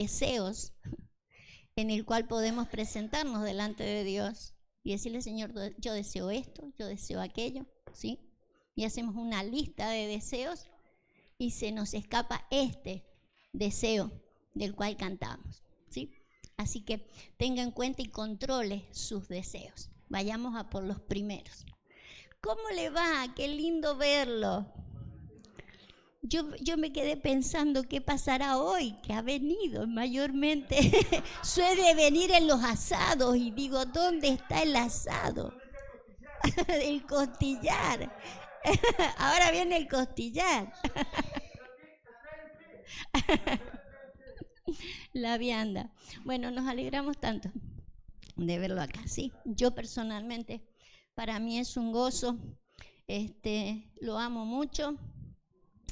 deseos en el cual podemos presentarnos delante de Dios y decirle, Señor, yo deseo esto, yo deseo aquello, ¿sí? Y hacemos una lista de deseos y se nos escapa este deseo del cual cantamos, ¿sí? Así que tenga en cuenta y controle sus deseos. Vayamos a por los primeros. ¿Cómo le va? Qué lindo verlo. Yo me quedé pensando qué pasará hoy, que ha venido mayormente. Suele venir en los asados y digo, ¿dónde está el asado? El costillar. Ahora viene el costillar. La vianda. Bueno, nos alegramos tanto de verlo acá, ¿sí? Yo personalmente, para mí es un gozo, lo amo mucho,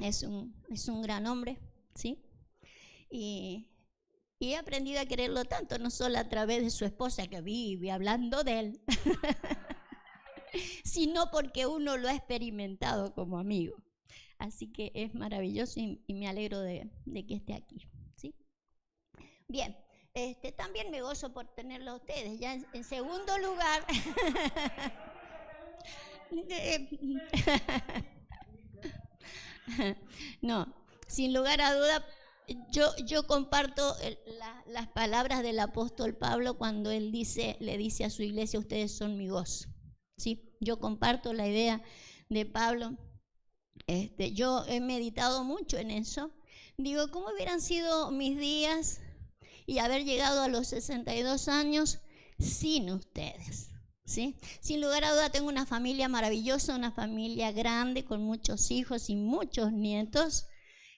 es un gran hombre, ¿sí? Y he aprendido a quererlo tanto, no solo a través de su esposa que vive hablando de él, sino porque uno lo ha experimentado como amigo. Así que es maravilloso y me alegro de que esté aquí, ¿sí? Bien, también me gozo por tenerlo a ustedes. Ya en segundo lugar, no, sin lugar a duda, yo comparto las palabras del apóstol Pablo cuando él le dice a su iglesia, ustedes son mi gozo, ¿sí? Yo comparto la idea de Pablo. Yo he meditado mucho en eso. Digo, ¿cómo hubieran sido mis días y haber llegado a los 62 años sin ustedes? ¿Sí? Sin lugar a duda tengo una familia maravillosa, una familia grande con muchos hijos y muchos nietos,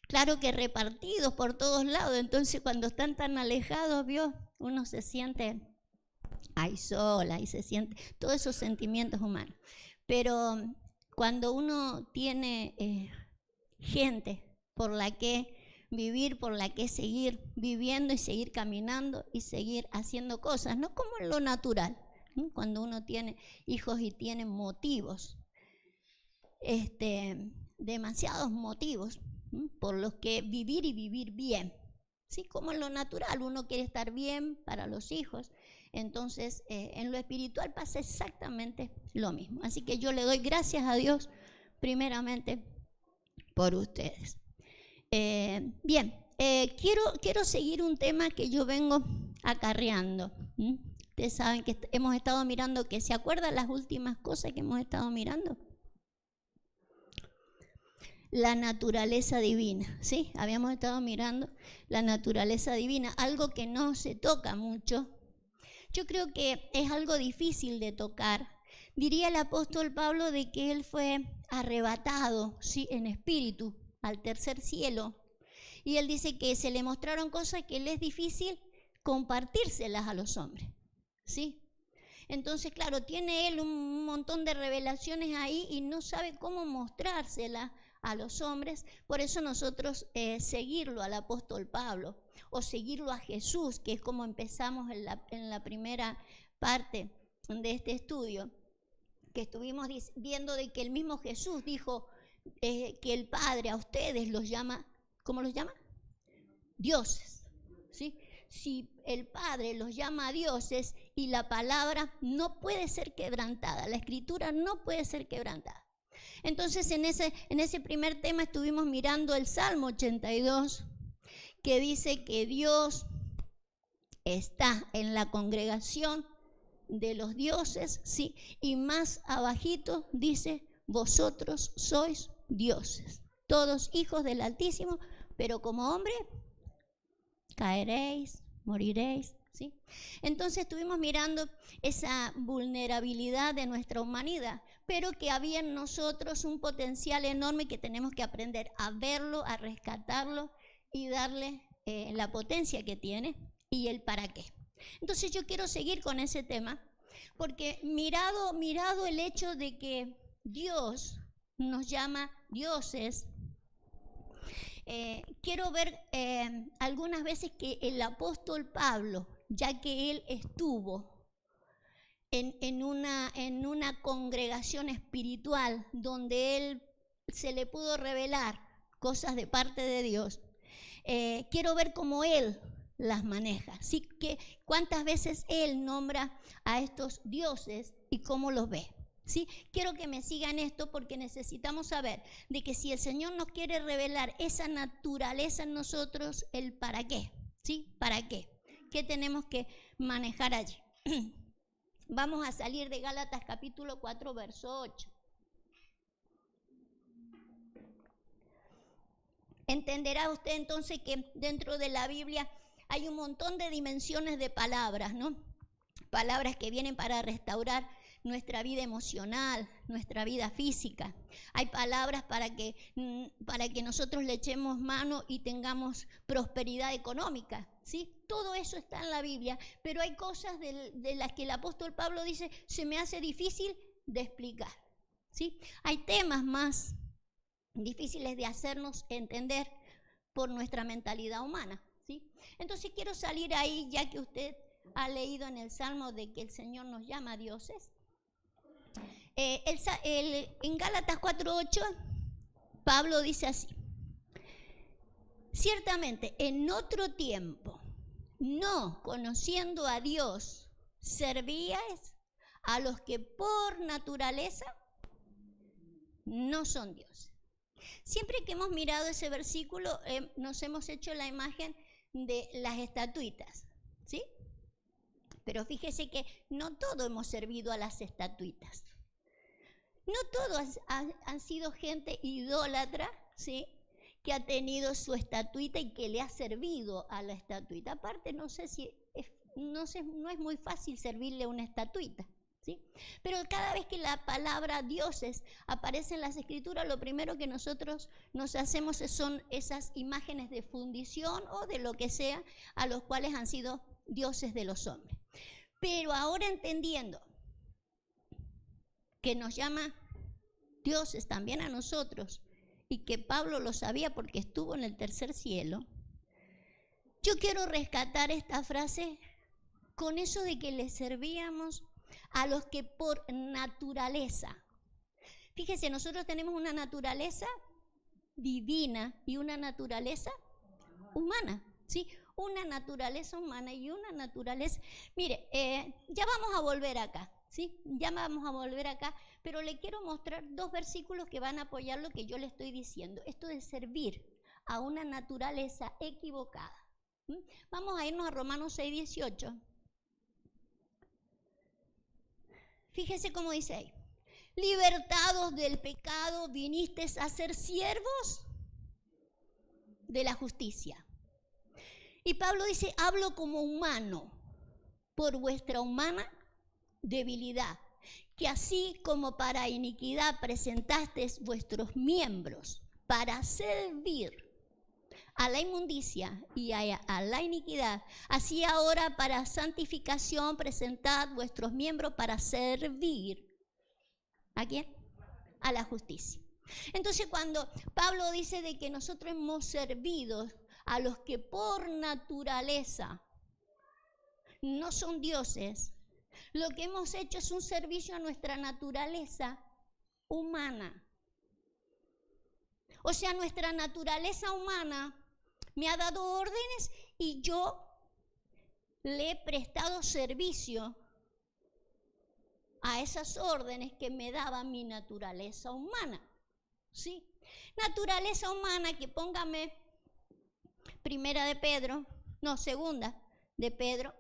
claro que repartidos por todos lados. Entonces cuando están tan alejados, ¿vio? Uno se siente ahí sola y se siente todos esos sentimientos humanos. Pero cuando uno tiene gente por la que vivir, por la que seguir viviendo y seguir caminando y seguir haciendo cosas, no como en lo natural, ¿no? Cuando uno tiene hijos y tiene motivos, demasiados motivos, ¿no? Por los que vivir y vivir bien, ¿sí? Como en lo natural, uno quiere estar bien para los hijos. Entonces, en lo espiritual pasa exactamente lo mismo. Así que yo le doy gracias a Dios, primeramente, por ustedes. Bien, quiero seguir un tema que yo vengo acarreando. Ustedes saben que hemos estado mirando, que ¿se acuerdan las últimas cosas que hemos estado mirando? La naturaleza divina, ¿sí? Habíamos estado mirando la naturaleza divina, algo que no se toca mucho. Yo creo que es algo difícil de tocar. Diría el apóstol Pablo de que él fue arrebatado, ¿sí? En espíritu al tercer cielo. Y él dice que se le mostraron cosas que le es difícil compartírselas a los hombres, ¿sí? Entonces, claro, tiene él un montón de revelaciones ahí y no sabe cómo mostrárselas a los hombres. Por eso nosotros seguirlo al apóstol Pablo o seguirlo a Jesús, que es como empezamos en la primera parte de este estudio, que estuvimos viendo de que el mismo Jesús dijo que el Padre a ustedes los llama, ¿cómo los llama? Dioses, ¿sí? Si el Padre los llama dioses y la palabra no puede ser quebrantada, la escritura no puede ser quebrantada. Entonces en ese primer tema estuvimos mirando el Salmo 82, que dice que Dios está en la congregación de los dioses, ¿sí? Y más abajito dice, vosotros sois dioses, todos hijos del Altísimo, pero como hombre caeréis, moriréis, ¿sí? Entonces estuvimos mirando esa vulnerabilidad de nuestra humanidad, pero que había en nosotros un potencial enorme que tenemos que aprender a verlo, a rescatarlo y darle la potencia que tiene y el para qué. Entonces yo quiero seguir con ese tema, porque mirado el hecho de que Dios nos llama dioses, quiero ver algunas veces que el apóstol Pablo, ya que él estuvo en una congregación espiritual donde él se le pudo revelar cosas de parte de Dios, quiero ver cómo él las maneja. ¿Sí? ¿Cuántas veces Él nombra a estos dioses y cómo los ve? ¿Sí? Quiero que me sigan esto porque necesitamos saber de que si el Señor nos quiere revelar esa naturaleza en nosotros, el para qué. ¿Sí? ¿Para qué? ¿Qué tenemos que manejar allí? Vamos a salir de Gálatas capítulo 4, verso 8. Entenderá usted entonces que dentro de la Biblia hay un montón de dimensiones de palabras, ¿no? Palabras que vienen para restaurar nuestra vida emocional, nuestra vida física. Hay palabras para que nosotros le echemos mano y tengamos prosperidad económica, ¿sí? Todo eso está en la Biblia, pero hay cosas de las que el apóstol Pablo dice, se me hace difícil de explicar, ¿sí? Hay temas más difíciles de hacernos entender por nuestra mentalidad humana, ¿sí? Entonces quiero salir ahí, ya que usted ha leído en el Salmo de que el Señor nos llama dioses. En Gálatas 4:8, Pablo dice así: ciertamente en otro tiempo, no conociendo a Dios, servíais a los que por naturaleza no son dioses. Siempre que hemos mirado ese versículo, nos hemos hecho la imagen de las estatuitas, ¿sí? Pero fíjese que no todos hemos servido a las estatuitas. No todos han sido gente idólatra, ¿sí? Que ha tenido su estatuita y que le ha servido a la estatuita. Aparte, no es muy fácil servirle a una estatuita, ¿sí? Pero cada vez que la palabra dioses aparece en las escrituras, lo primero que nosotros nos hacemos son esas imágenes de fundición o de lo que sea a los cuales han sido dioses de los hombres. Pero ahora entendiendo que nos llama dioses también a nosotros y que Pablo lo sabía porque estuvo en el tercer cielo, yo quiero rescatar esta frase con eso de que le servíamos a los que por naturaleza. Fíjese, nosotros tenemos una naturaleza divina y una naturaleza humana, ¿sí? Una naturaleza humana y una naturaleza... Mire, ya vamos a volver acá, ¿sí? Ya vamos a volver acá, pero le quiero mostrar dos versículos que van a apoyar lo que yo le estoy diciendo. Esto de servir a una naturaleza equivocada. Vamos a irnos a Romanos 6:18. Fíjese cómo dice ahí: libertados del pecado, vinisteis a ser siervos de la justicia. Y Pablo dice, hablo como humano, por vuestra humana debilidad, que así como para iniquidad presentasteis vuestros miembros para servir a la inmundicia y a la iniquidad, así ahora para santificación presentad vuestros miembros para servir. ¿A quién? A la justicia. Entonces cuando Pablo dice de que nosotros hemos servido a los que por naturaleza no son dioses, lo que hemos hecho es un servicio a nuestra naturaleza humana. O sea, nuestra naturaleza humana me ha dado órdenes y yo le he prestado servicio a esas órdenes que me daba mi naturaleza humana, ¿sí? Naturaleza humana que póngame segunda de Pedro.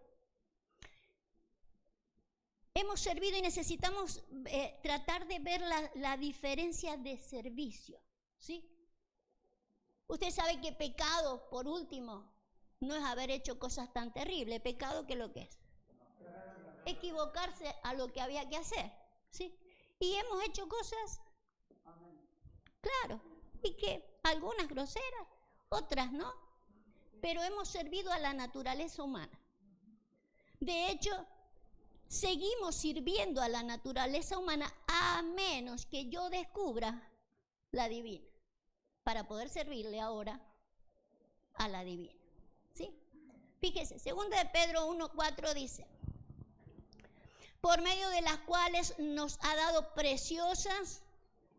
Hemos servido y necesitamos tratar de ver la diferencia de servicio, ¿sí? Usted sabe que pecado, por último, no es haber hecho cosas tan terribles. Pecado, ¿qué es lo que es? Equivocarse a lo que había que hacer, ¿sí? Y hemos hecho cosas, claro, y que algunas groseras, otras no, pero hemos servido a la naturaleza humana. De hecho, seguimos sirviendo a la naturaleza humana a menos que yo descubra la divina, para poder servirle ahora a la divina, ¿sí? Fíjese, 2 de Pedro 1:4 dice, por medio de las cuales nos ha dado preciosas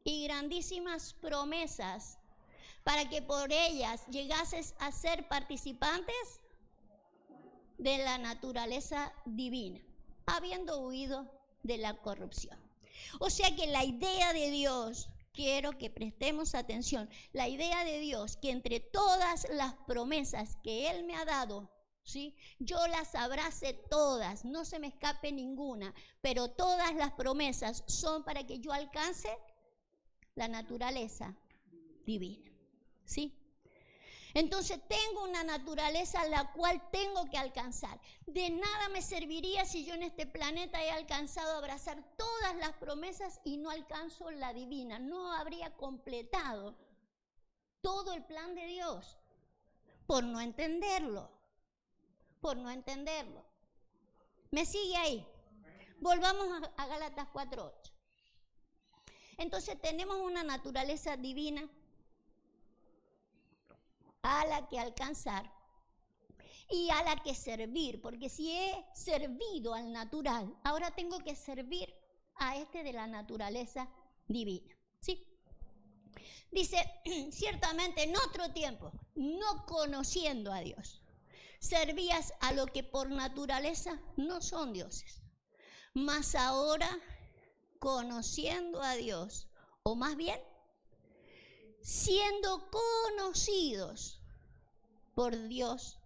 y grandísimas promesas, para que por ellas llegases a ser participantes de la naturaleza divina, habiendo huido de la corrupción. O sea que la idea de Dios, quiero que prestemos atención, la idea de Dios que entre todas las promesas que Él me ha dado, ¿sí?, yo las abrace todas, no se me escape ninguna, pero todas las promesas son para que yo alcance la naturaleza divina, ¿sí? Entonces tengo una naturaleza la cual tengo que alcanzar. De nada me serviría si yo en este planeta he alcanzado a abrazar todas las promesas y no alcanzo la divina. No habría completado todo el plan de Dios por no entenderlo. Por no entenderlo. ¿Me sigue ahí? Volvamos a Gálatas 4:8. Entonces tenemos una naturaleza divina a la que alcanzar y a la que servir, porque si he servido al natural, ahora tengo que servir a este de la naturaleza divina, ¿sí? Dice, ciertamente en otro tiempo, no conociendo a Dios, servías a lo que por naturaleza no son dioses, mas ahora conociendo a Dios, o más bien siendo conocidos por Dios,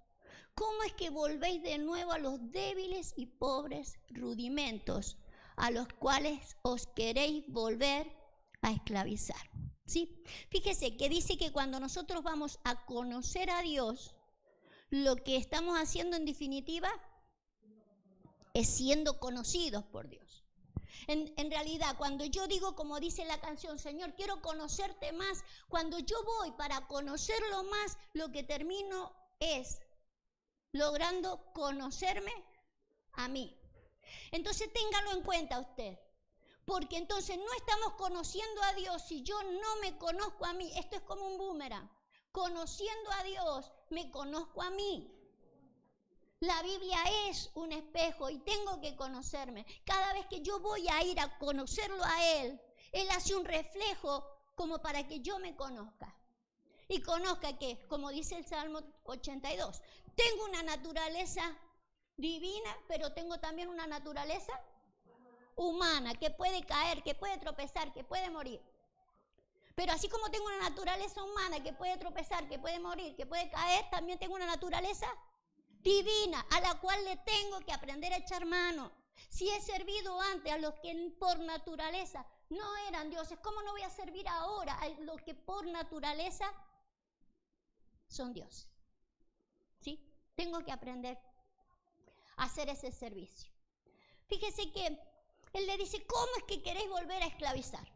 ¿cómo es que volvéis de nuevo a los débiles y pobres rudimentos a los cuales os queréis volver a esclavizar? ¿Sí? Fíjese que dice que cuando nosotros vamos a conocer a Dios, lo que estamos haciendo en definitiva es siendo conocidos por Dios. En realidad, cuando yo digo, como dice la canción, Señor, quiero conocerte más, cuando yo voy para conocerlo más, lo que termino es logrando conocerme a mí. Entonces, téngalo en cuenta usted, porque entonces no estamos conociendo a Dios si yo no me conozco a mí. Esto es como un boomerang. Conociendo a Dios, me conozco a mí. La Biblia es un espejo y tengo que conocerme. Cada vez que yo voy a ir a conocerlo a Él, Él hace un reflejo como para que yo me conozca. Y conozca que, como dice el Salmo 82, tengo una naturaleza divina, pero tengo también una naturaleza humana, que puede caer, que puede tropezar, que puede morir. Pero así como tengo una naturaleza humana que puede tropezar, que puede morir, que puede caer, también tengo una naturaleza divina, a la cual le tengo que aprender a echar mano. Si he servido antes a los que por naturaleza no eran dioses, ¿cómo no voy a servir ahora a los que por naturaleza son dioses? ¿Sí? Tengo que aprender a hacer ese servicio. Fíjese que él le dice, ¿cómo es que queréis volver a esclavizar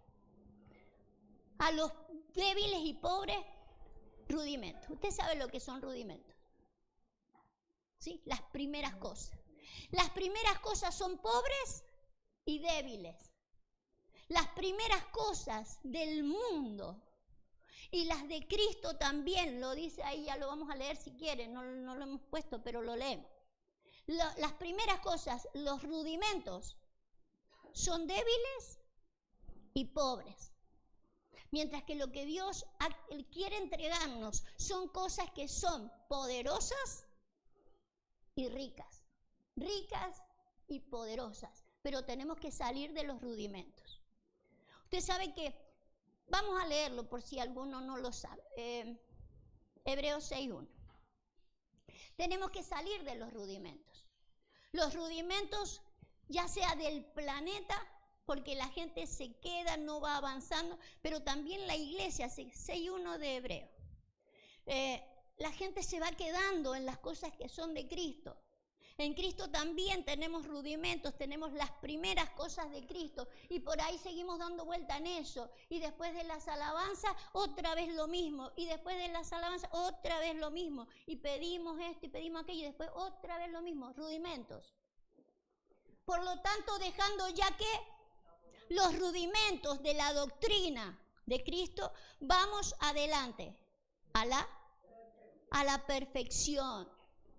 a los débiles y pobres rudimentos? Usted sabe lo que son rudimentos. ¿Sí? Las primeras cosas. Las primeras cosas son pobres y débiles. Las primeras cosas del mundo y las de Cristo también, lo dice ahí, ya lo vamos a leer si quieren, no lo hemos puesto, pero lo leemos. Las primeras cosas, los rudimentos, son débiles y pobres. Mientras que lo que Dios quiere entregarnos son cosas que son poderosas y ricas y poderosas, pero tenemos que salir de los rudimentos. Usted sabe que, vamos a leerlo por si alguno no lo sabe, Hebreos 6:1. Tenemos que salir de los rudimentos. Los rudimentos, ya sea del planeta, porque la gente se queda, no va avanzando, pero también la iglesia, 6:1 de Hebreo. La gente se va quedando en las cosas que son de Cristo. En Cristo también tenemos rudimentos, tenemos las primeras cosas de Cristo y por ahí seguimos dando vuelta en eso. Y después de las alabanzas, otra vez lo mismo. Y después de las alabanzas, otra vez lo mismo. Y pedimos esto y pedimos aquello y después otra vez lo mismo, rudimentos. Por lo tanto, dejando ya que los rudimentos de la doctrina de Cristo, vamos adelante a la perfección,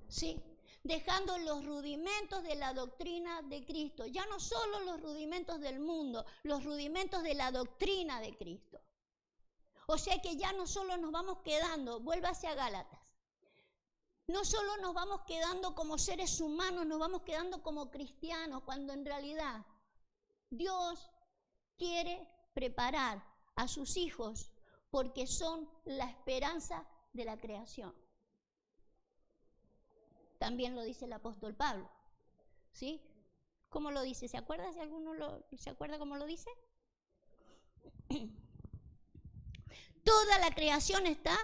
¿sí? Dejando los rudimentos de la doctrina de Cristo, ya no solo los rudimentos del mundo, los rudimentos de la doctrina de Cristo. O sea que ya no solo nos vamos quedando, vuélvase a Gálatas, No solo nos vamos quedando como seres humanos, nos vamos quedando como cristianos, cuando en realidad Dios quiere preparar a sus hijos porque son la esperanza de la creación. También lo dice el apóstol Pablo, ¿sí? ¿Cómo lo dice? ¿Se acuerda? Si alguno se acuerda cómo lo dice. Toda la creación está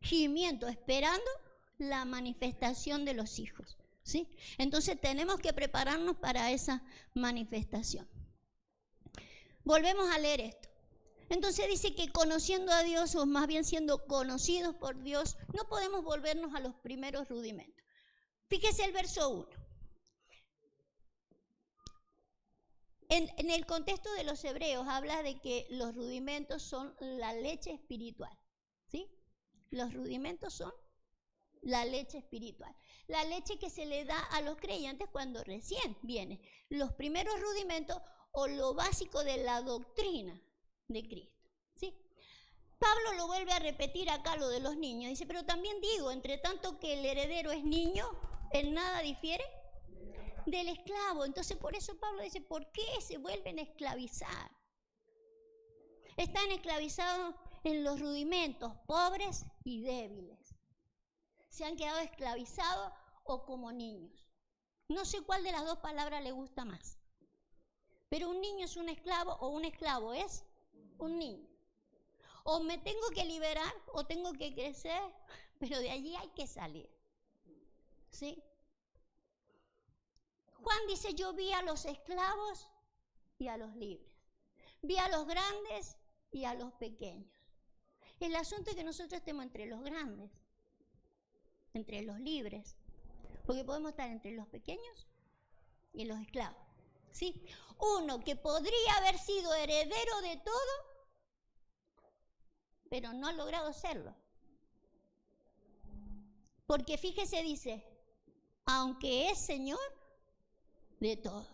gimiendo, esperando la manifestación de los hijos, ¿sí? Entonces tenemos que prepararnos para esa manifestación. Volvemos a leer esto. Entonces dice que conociendo a Dios, o más bien siendo conocidos por Dios, no podemos volvernos a los primeros rudimentos. Fíjese el verso 1. En el contexto de los hebreos habla de que los rudimentos son la leche espiritual, ¿sí? Los rudimentos son la leche espiritual. La leche que se le da a los creyentes cuando recién viene. Los primeros rudimentos o lo básico de la doctrina de Cristo, ¿sí? Pablo lo vuelve a repetir acá, lo de los niños. Dice, pero también digo, entre tanto que el heredero es niño, en nada difiere del esclavo. Entonces por eso Pablo dice, ¿por qué se vuelven a esclavizar? Están esclavizados en los rudimentos, pobres y débiles. Se han quedado esclavizados o como niños. No sé cuál de las dos palabras le gusta más. Pero un niño es un esclavo o un esclavo es un niño. O me tengo que liberar o tengo que crecer, pero de allí hay que salir, ¿sí? Juan dice, yo vi a los esclavos y a los libres. Vi a los grandes y a los pequeños. El asunto es que nosotros estemos entre los grandes, entre los libres, porque podemos estar entre los pequeños y los esclavos, ¿sí? Uno que podría haber sido heredero de todo, pero no ha logrado serlo. Porque fíjese, dice, aunque es Señor de todo,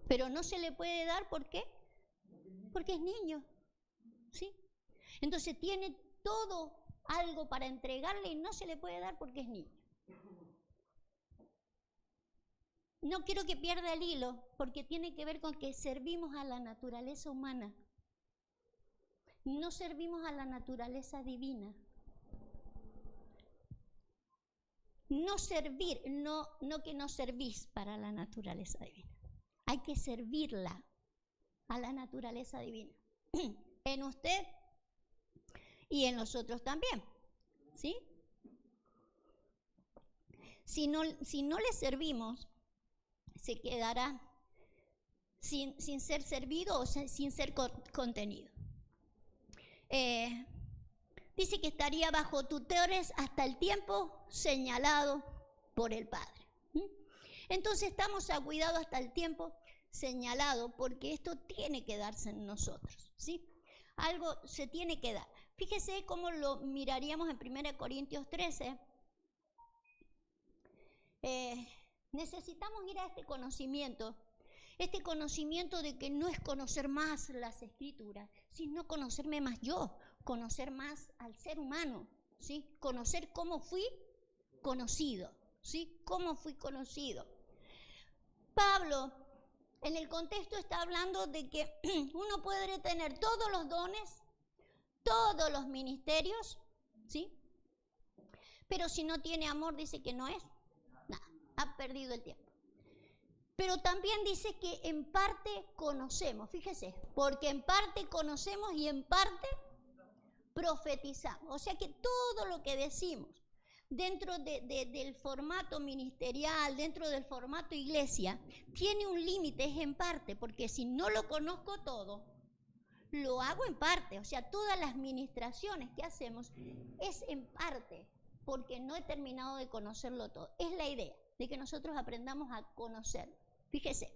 pero no se le puede dar, ¿por qué? Porque es niño, ¿sí? Entonces tiene todo algo para entregarle y no se le puede dar porque es niño. No quiero que pierda el hilo, porque tiene que ver con que servimos a la naturaleza humana. No servimos a la naturaleza divina. No servir, no que no servís para la naturaleza divina. Hay que servirla a la naturaleza divina. En usted y en nosotros también, ¿sí? Si no le servimos, se quedará sin ser servido o sin ser contenido. Dice que estaría bajo tutores hasta el tiempo señalado por el Padre. Entonces estamos a cuidado hasta el tiempo señalado, porque esto tiene que darse en nosotros, ¿sí? Algo se tiene que dar. Fíjese cómo lo miraríamos en 1 Corintios 13. Necesitamos ir a este conocimiento de que no es conocer más las Escrituras, sino conocerme más yo, conocer más al ser humano, ¿sí? Conocer cómo fui conocido, ¿sí? Cómo fui conocido. Pablo, en el contexto, está hablando de que uno puede tener todos los dones, todos los ministerios, ¿sí? Pero si no tiene amor, dice que no es nada, ha perdido el tiempo. Pero también dice que en parte conocemos, fíjese, porque en parte conocemos y en parte profetizamos. O sea que todo lo que decimos dentro del formato ministerial, dentro del formato iglesia, tiene un límite, es en parte, porque si no lo conozco todo, lo hago en parte. O sea, todas las ministraciones que hacemos es en parte, porque no he terminado de conocerlo todo. Es la idea de que nosotros aprendamos a conocerlo. Fíjese,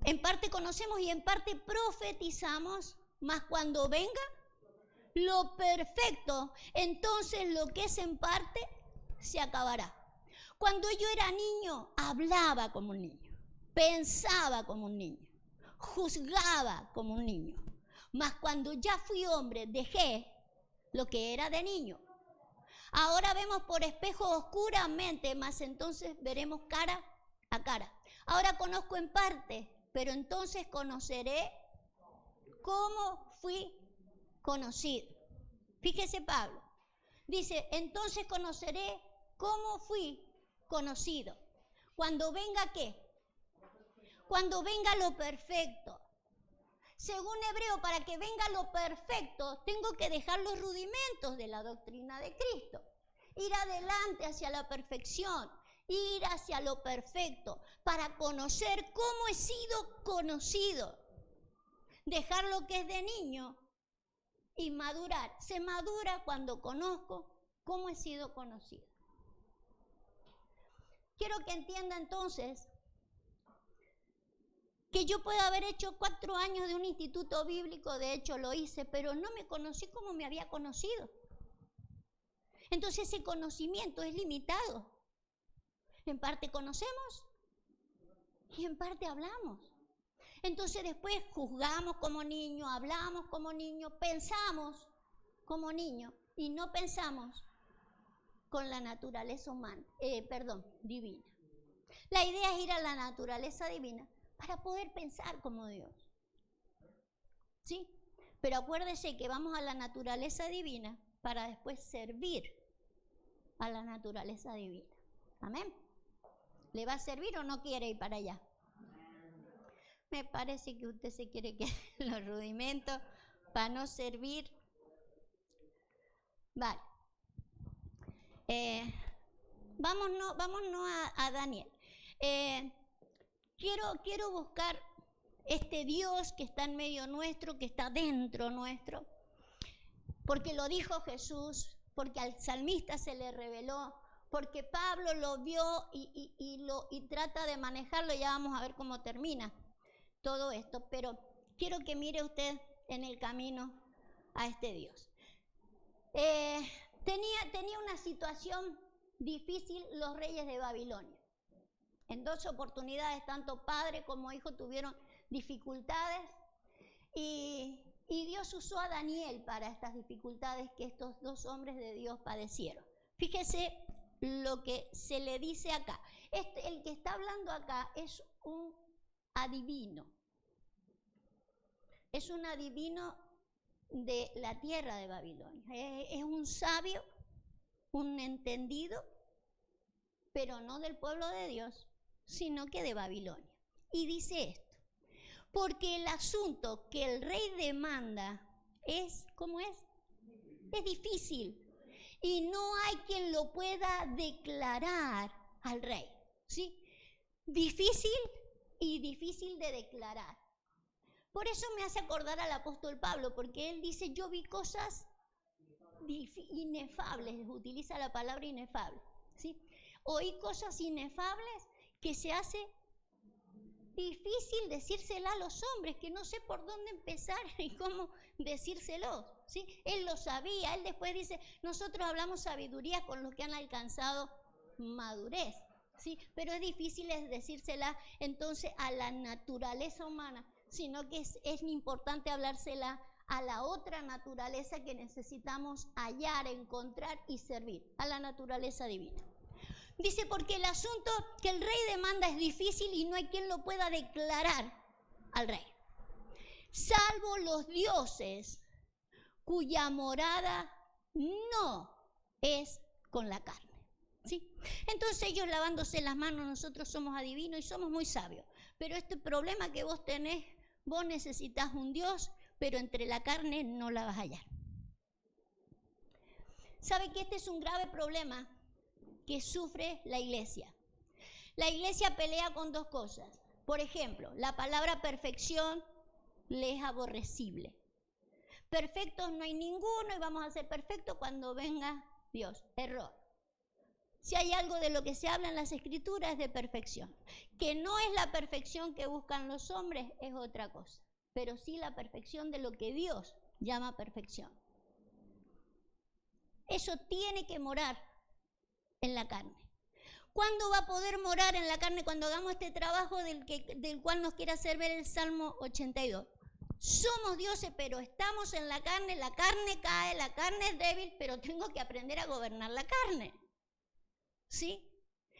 en parte conocemos y en parte profetizamos, mas cuando venga lo perfecto, entonces lo que es en parte se acabará. Cuando yo era niño, hablaba como un niño, pensaba como un niño, juzgaba como un niño. Mas cuando ya fui hombre, dejé lo que era de niño. Ahora vemos por espejo oscuramente, mas entonces veremos cara a cara. Ahora conozco en parte, pero entonces conoceré cómo fui conocido. Fíjese Pablo, dice, entonces conoceré cómo fui conocido. Cuando venga ¿qué? Cuando venga lo perfecto. Según Hebreo, para que venga lo perfecto, tengo que dejar los rudimentos de la doctrina de Cristo. Ir adelante hacia la perfección, ir hacia lo perfecto, para conocer cómo he sido conocido. Dejar lo que es de niño y madurar. Se madura cuando conozco cómo he sido conocido. Quiero que entienda entonces que yo puedo haber hecho 4 años de un instituto bíblico, de hecho lo hice, pero no me conocí como me había conocido. Entonces ese conocimiento es limitado. En parte conocemos y en parte hablamos. Entonces después juzgamos como niño, hablamos como niño, pensamos como niño y no pensamos con la naturaleza humana, divina. La idea es ir a la naturaleza divina para poder pensar como Dios. ¿Sí? Pero acuérdese que vamos a la naturaleza divina para después servir a la naturaleza divina. ¿Amén? ¿Le va a servir o no quiere ir para allá? Me parece que usted se quiere quedar en los rudimentos para no servir. Vale. Vámonos a Daniel. Quiero buscar este Dios que está en medio nuestro, que está dentro nuestro, porque lo dijo Jesús, porque al salmista se le reveló, porque Pablo lo vio y trata de manejarlo. Ya vamos a ver cómo termina todo esto, pero quiero que mire usted en el camino a este Dios. Tenía una situación difícil los reyes de Babilonia. En 2 oportunidades, tanto padre como hijo tuvieron dificultades y Dios usó a Daniel para estas dificultades que estos 2 hombres de Dios padecieron. Fíjese lo que se le dice acá. El que está hablando acá es un adivino. Es un adivino de la tierra de Babilonia. Es un sabio, un entendido, pero no del pueblo de Dios, sino que de Babilonia. Y dice esto, porque el asunto que el rey demanda es, ¿cómo es? Es difícil y no hay quien lo pueda declarar al rey, ¿sí? Difícil y difícil de declarar. Por eso me hace acordar al apóstol Pablo, porque él dice, yo vi cosas inefables, utiliza la palabra inefable, ¿sí? Oí cosas inefables que se hace difícil decírsela a los hombres, que no sé por dónde empezar y cómo decírselos, ¿sí? Él lo sabía, él después dice, nosotros hablamos sabiduría con los que han alcanzado madurez, ¿sí? Pero es difícil decírsela entonces a la naturaleza humana, sino que es importante hablársela a la otra naturaleza que necesitamos hallar, encontrar y servir, a la naturaleza divina. Dice, porque el asunto que el rey demanda es difícil y no hay quien lo pueda declarar al rey, salvo los dioses cuya morada no es con la carne, ¿sí? Entonces ellos lavándose las manos, nosotros somos adivinos y somos muy sabios, pero este problema que vos tenés, vos necesitas un Dios, pero entre la carne no la vas a hallar. ¿Sabe que este es un grave problema que sufre la iglesia? La iglesia pelea con 2 cosas. Por ejemplo, la palabra perfección le es aborrecible. Perfectos no hay ninguno y vamos a ser perfectos cuando venga Dios. Error. Si hay algo de lo que se habla en las escrituras es de perfección. Que no es la perfección que buscan los hombres es otra cosa, pero sí la perfección de lo que Dios llama perfección. Eso tiene que morar en la carne. ¿Cuándo va a poder morar en la carne? Cuando hagamos este trabajo del cual nos quiere hacer ver el Salmo 82. somos dioses, pero estamos en la carne cae, la carne es débil, pero tengo que aprender a gobernar la carne. ¿Sí?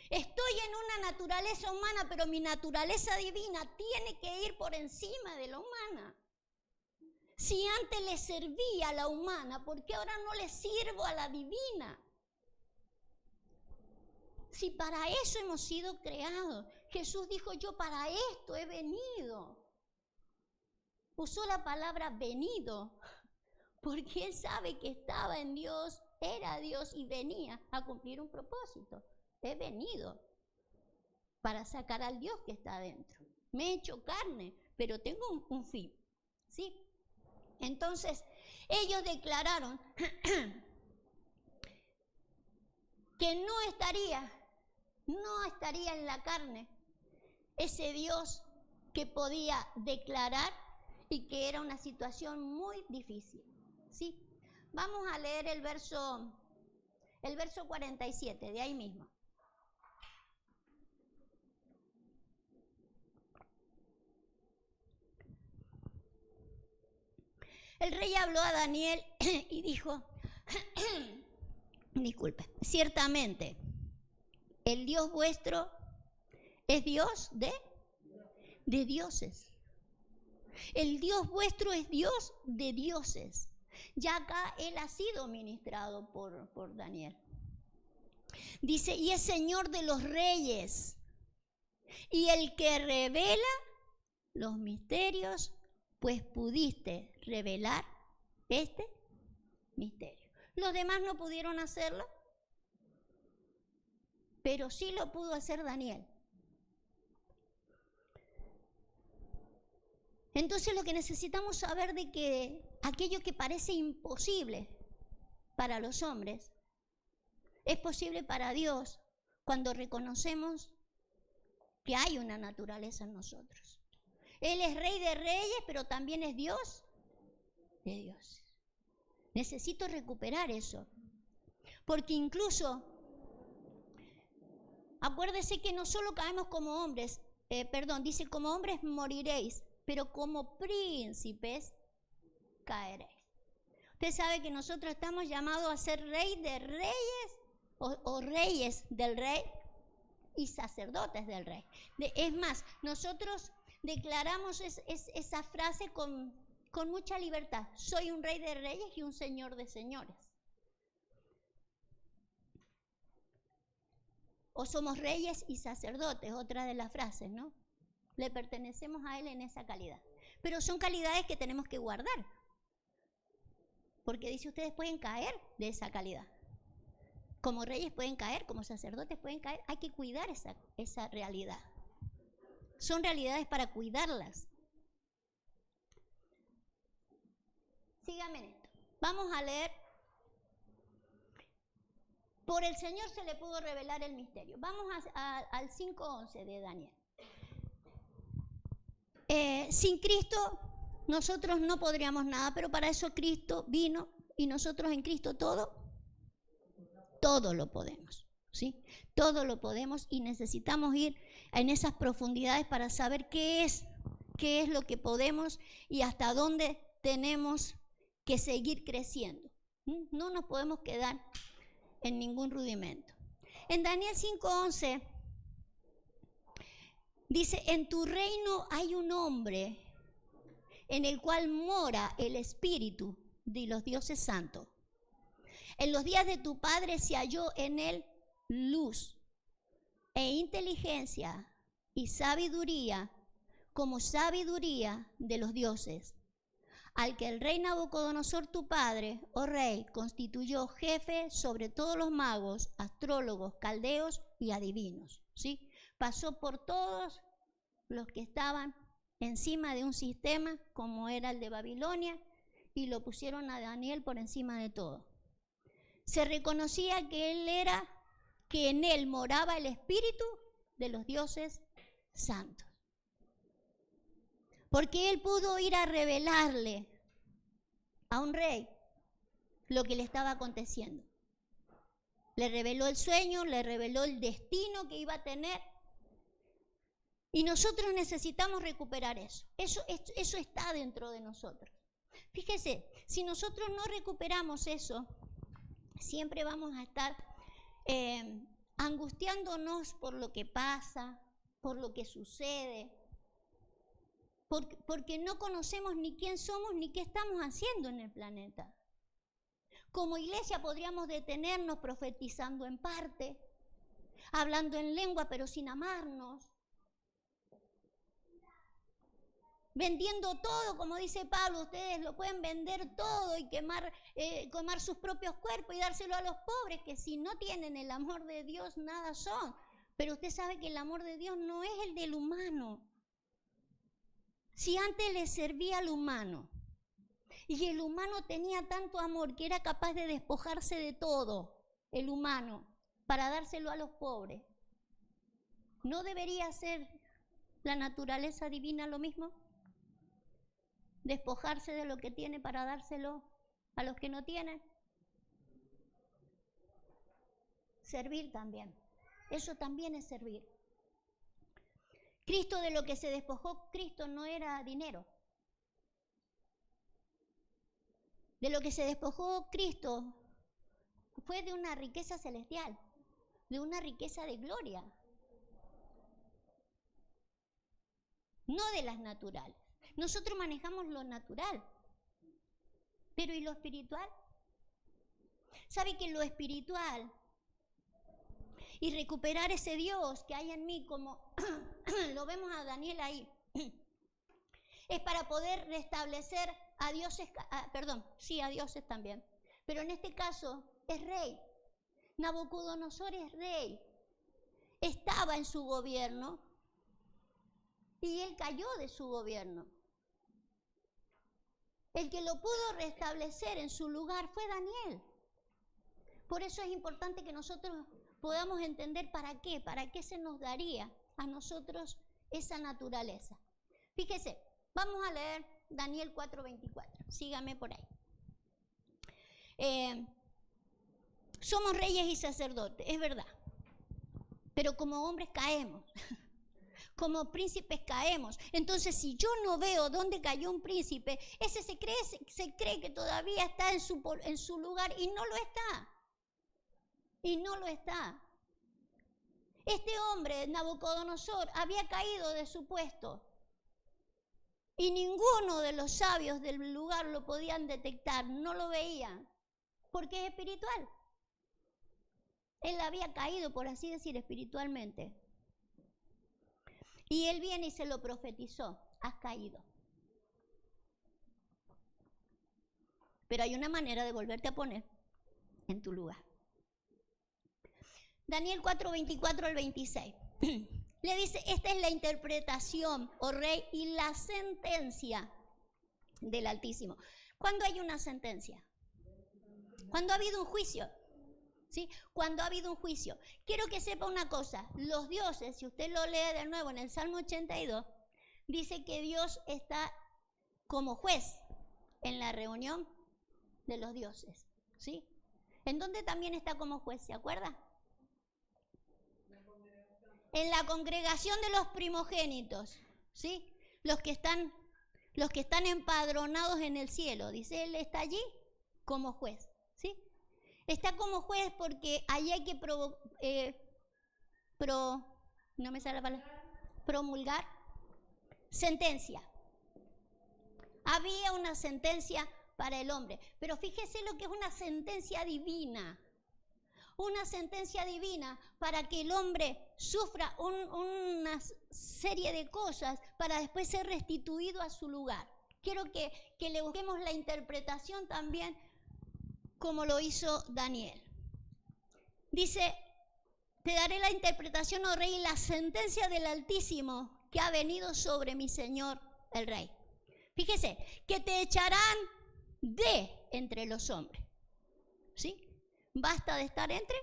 Estoy en una naturaleza humana, pero mi naturaleza divina tiene que ir por encima de la humana. Si antes le servía a la humana, ¿por qué ahora no le sirvo a la divina? Si para eso hemos sido creados. Jesús dijo, yo para esto he venido. Usó la palabra venido, porque él sabe que estaba en Dios, era Dios y venía a cumplir un propósito. He venido para sacar al Dios que está adentro. Me he hecho carne, pero tengo un fin. ¿Sí? Entonces, ellos declararon que no estaría en la carne ese Dios que podía declarar y que era una situación muy difícil. ¿Sí? Vamos a leer el verso 47, de ahí mismo. El rey habló a Daniel y dijo, disculpe, ciertamente, el Dios vuestro es Dios de dioses. El Dios vuestro es Dios de dioses. Ya acá él ha sido ministrado por Daniel. Dice, y es Señor de los reyes, y el que revela los misterios, pues pudiste revelar este misterio. Los demás no pudieron hacerlo, pero sí lo pudo hacer Daniel. Entonces lo que necesitamos saber de que aquello que parece imposible para los hombres es posible para Dios cuando reconocemos que hay una naturaleza en nosotros. Él es Rey de Reyes, pero también es Dios de dioses. Necesito recuperar eso, porque incluso, acuérdese que no solo caemos como hombres, dice, como hombres moriréis, pero como príncipes caeréis. Usted sabe que nosotros estamos llamados a ser rey de reyes o reyes del rey y sacerdotes del rey. Es más, nosotros declaramos esa frase con mucha libertad. Soy un rey de reyes y un señor de señores. O somos reyes y sacerdotes, otra de las frases, ¿no? Le pertenecemos a Él en esa calidad. Pero son calidades que tenemos que guardar. Porque dice, ustedes pueden caer de esa calidad. Como reyes pueden caer, como sacerdotes pueden caer. Hay que cuidar esa realidad. Son realidades para cuidarlas. Síganme en esto. Vamos a leer. Por el Señor se le pudo revelar el misterio. Vamos al 5:11 de Daniel. Sin Cristo nosotros no podríamos nada, pero para eso Cristo vino y nosotros en Cristo todo lo podemos, ¿sí? Todo lo podemos y necesitamos ir en esas profundidades para saber qué es lo que podemos y hasta dónde tenemos que seguir creciendo. No nos podemos quedar en ningún rudimento. En Daniel 5:11 dice, en tu reino hay un hombre en el cual mora el espíritu de los dioses santos. En los días de tu padre se halló en él luz e inteligencia y sabiduría como sabiduría de los dioses, al que el rey Nabucodonosor tu padre, oh rey, constituyó jefe sobre todos los magos, astrólogos, caldeos y adivinos. ¿Sí? Pasó por todos los que estaban encima de un sistema como era el de Babilonia y lo pusieron a Daniel por encima de todo. Se reconocía que en él moraba el espíritu de los dioses santos. Porque él pudo ir a revelarle a un rey lo que le estaba aconteciendo. Le reveló el sueño, le reveló el destino que iba a tener. Y nosotros necesitamos recuperar eso. Eso está dentro de nosotros. Fíjese, si nosotros no recuperamos eso, siempre vamos a estar angustiándonos por lo que pasa, por lo que sucede, porque no conocemos ni quién somos ni qué estamos haciendo en el planeta. Como iglesia podríamos detenernos profetizando en parte, hablando en lengua pero sin amarnos, vendiendo todo, como dice Pablo, ustedes lo pueden vender todo y quemar sus propios cuerpos y dárselo a los pobres, que si no tienen el amor de Dios nada son. Pero usted sabe que el amor de Dios no es el del humano. Si antes le servía al humano y el humano tenía tanto amor que era capaz de despojarse de todo, el humano, para dárselo a los pobres, ¿no debería ser la naturaleza divina lo mismo? Despojarse de lo que tiene para dárselo a los que no tienen. Servir también. Eso también es servir. Cristo, de lo que se despojó Cristo no era dinero. De lo que se despojó Cristo fue de una riqueza celestial, de una riqueza de gloria, no de las naturales. Nosotros manejamos lo natural, pero ¿y lo espiritual? ¿Sabe que lo espiritual y recuperar ese Dios que hay en mí, como lo vemos a Daniel ahí, es para poder restablecer a dioses, a dioses también, pero en este caso es rey. Nabucodonosor es rey, estaba en su gobierno y él cayó de su gobierno. El que lo pudo restablecer en su lugar fue Daniel. Por eso es importante que nosotros podamos entender para qué se nos daría a nosotros esa naturaleza. Fíjese, vamos a leer Daniel 4:24, sígame por ahí. Somos reyes y sacerdotes, es verdad, pero como hombres caemos, como príncipes caemos. Entonces, si yo no veo dónde cayó un príncipe, ese se cree que todavía está en su lugar y no lo está. Y no lo está. Este hombre, Nabucodonosor, había caído de su puesto y ninguno de los sabios del lugar lo podían detectar, no lo veían, porque es espiritual. Él había caído, por así decir, espiritualmente. Y él viene y se lo profetizó: has caído. Pero hay una manera de volverte a poner en tu lugar. Daniel 4:24 al 26. Le dice, esta es la interpretación, oh rey, y la sentencia del Altísimo. ¿Cuándo hay una sentencia? Cuando ha habido un juicio. ¿Sí? Cuando ha habido un juicio. Quiero que sepa una cosa, los dioses, si usted lo lee de nuevo en el Salmo 82, dice que Dios está como juez en la reunión de los dioses. ¿Sí? ¿En dónde también está como juez? ¿Se acuerda? En la congregación de los primogénitos, ¿sí? Los que están empadronados en el cielo, dice, él está allí como juez, ¿sí? Está como juez porque allí hay que no me sale la palabra, promulgar sentencia. Había una sentencia para el hombre, pero fíjese lo que es una sentencia divina. Una sentencia divina para que el hombre sufra una serie de cosas para después ser restituido a su lugar. Quiero que le busquemos la interpretación también como lo hizo Daniel. Dice, te daré la interpretación, oh rey, y la sentencia del Altísimo que ha venido sobre mi señor el rey. Fíjese, que te echarán de entre los hombres. ¿Sí? Basta de estar entre,